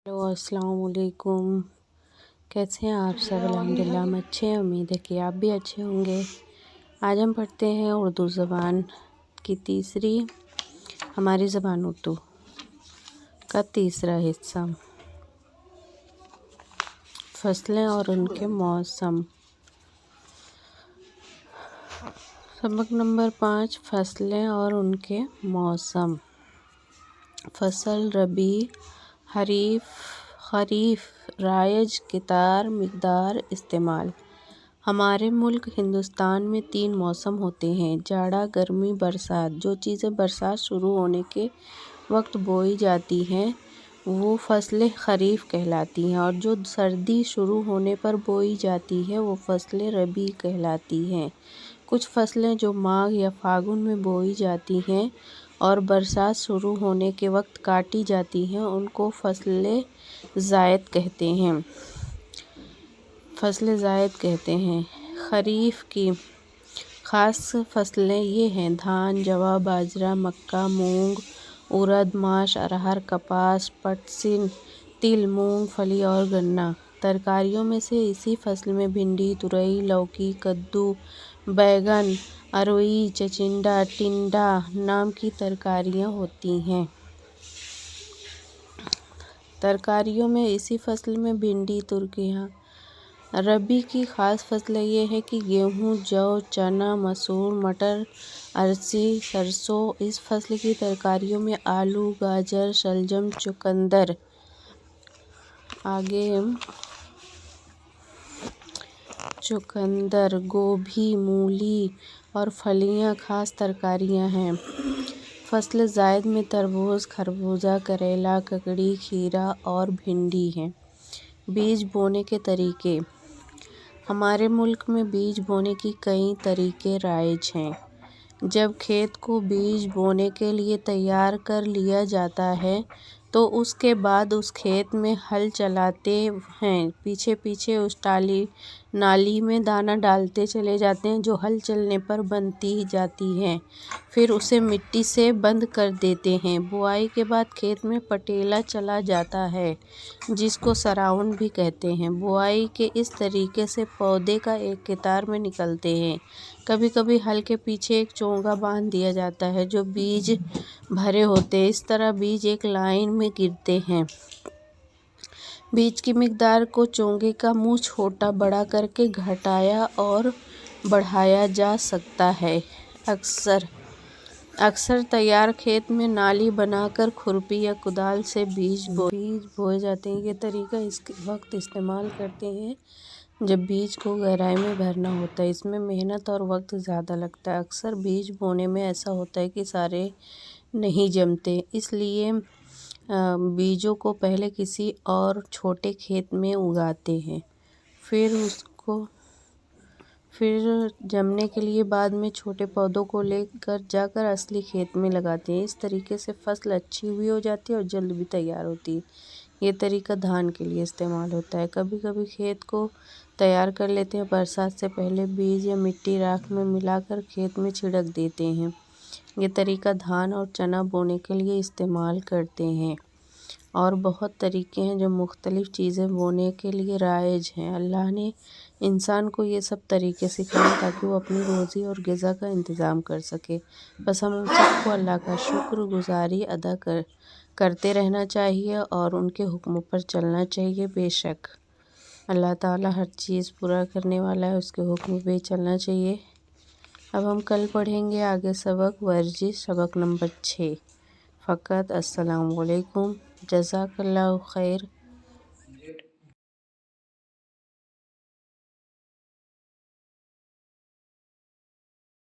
Hello अस्सलाम वालेकुम। कैसे हैं आप सब? अल्हम्दुलिल्लाह हम अच्छे हैं। उम्मीद है कि आप भी अच्छे होंगे। आज हम पढ़ते हैं उर्दू ज़बान की तीसरी हमारी ज़बान उर्दू का तीसरा हिस्सा, फसलें और उनके मौसम। सबक नंबर 5, फसलें और उनके मौसम। फसल, रबी, खरीफ, रायज, कितार, मिक़दार, इस्तेमाल। हमारे मुल्क हिंदुस्तान में 3 मौसम होते हैं: जाड़ा, गर्मी, बरसात। जो चीज़ें बरसात शुरू होने के वक्त बोई जाती हैं वो फसलें खरीफ कहलाती हैं, और जो सर्दी शुरू होने पर बोई जाती है वो फसलें रबी कहलाती हैं। कुछ फसलें जो माघ या फागुन में बोई जाती हैं और बरसात शुरू होने के वक्त काटी जाती हैं उनको फसलें ज़ायद कहते हैं। खरीफ की ख़ास फसलें ये हैं: धान, जवा, बाजरा, मक्का, मूंग, उड़द, माश, अरहर, कपास, पटसन, तिल, मूंगफली और गन्ना। तरकारियों में से इसी फसल में भिंडी, तुरई, लौकी, कद्दू, बैंगन, अरवी, चिचिण्डा, टिंडा नाम की तरकारियाँ होती हैं। तरकारियों में इसी फसल में भिंडी, तुरइयाँ। रबी की ख़ास फसलें ये हैं कि गेहूँ, जौ, चना, मसूर, मटर, अरसी, सरसों। इस फसल की तरकारियों में आलू, गाजर, शलजम, चुकंदर, गोभी, मूली और फलियाँ ख़ास तरकारियाँ हैं। फसल ज़ायद में तरबूज, खरबूजा, करेला, ककड़ी, खीरा और भिंडी हैं। बीज बोने के तरीके। हमारे मुल्क में बीज बोने की कई तरीके राइज हैं। जब खेत को बीज बोने के लिए तैयार कर लिया जाता है तो उसके बाद उस खेत में हल चलाते हैं। पीछे पीछे उस नाली में दाना डालते चले जाते हैं जो हल चलने पर बनती जाती है। फिर उसे मिट्टी से बंद कर देते हैं। बुआई के बाद खेत में पटेला चला जाता है जिसको सराउंड भी कहते हैं। बुआई के इस तरीके से पौधे का एक कतार में निकलते हैं। कभी कभी हल के पीछे एक चोंगा बांध दिया जाता है जो बीज भरे होते हैं। इस तरह बीज एक लाइन में गिरते हैं। बीज की मिक़दार को चोंगे का मुँह छोटा बड़ा करके घटाया और बढ़ाया जा सकता है। अक्सर तैयार खेत में नाली बनाकर खुरपी या कुदाल से बीज बोए जाते हैं। ये तरीका इस वक्त इस्तेमाल करते हैं जब बीज को गहराई में भरना होता है। इसमें मेहनत और वक्त ज़्यादा लगता है। अक्सर बीज बोने में ऐसा होता है कि सारे नहीं जमते, इसलिए बीजों को पहले किसी और छोटे खेत में उगाते हैं, फिर जमने के लिए बाद में छोटे पौधों को लेकर जाकर असली खेत में लगाते हैं। इस तरीके से फसल अच्छी भी हो जाती है और जल्द भी तैयार होती है। ये तरीका धान के लिए इस्तेमाल होता है। कभी कभी खेत को तैयार कर लेते हैं। बरसात से पहले बीज या मिट्टी राख में मिलाकर खेत में छिड़क देते हैं। ये तरीका धान और चना बोने के लिए इस्तेमाल करते हैं। और बहुत तरीके हैं जो मुख्तलिफ़ चीज़ें बोने के लिए राइज हैं। अल्लाह ने इंसान को ये सब तरीके सिखाए ताकि वो अपनी रोज़ी और ग़िज़ा का इंतज़ाम कर सके। बस हम सबको अल्लाह का शुक्रगुज़ारी अदा करते रहना चाहिए और उनके हुक्मों पर चलना चाहिए। बेशक अल्लाह ताला हर चीज़ पूरा करने वाला है, उसके हुक्म पे चलना चाहिए। अब हम कल पढ़ेंगे आगे सबक वर्जिश, सबक नंबर 6 फ़कत। अस्सलाम वालेकुम, जज़ाकल्लाहु खैर।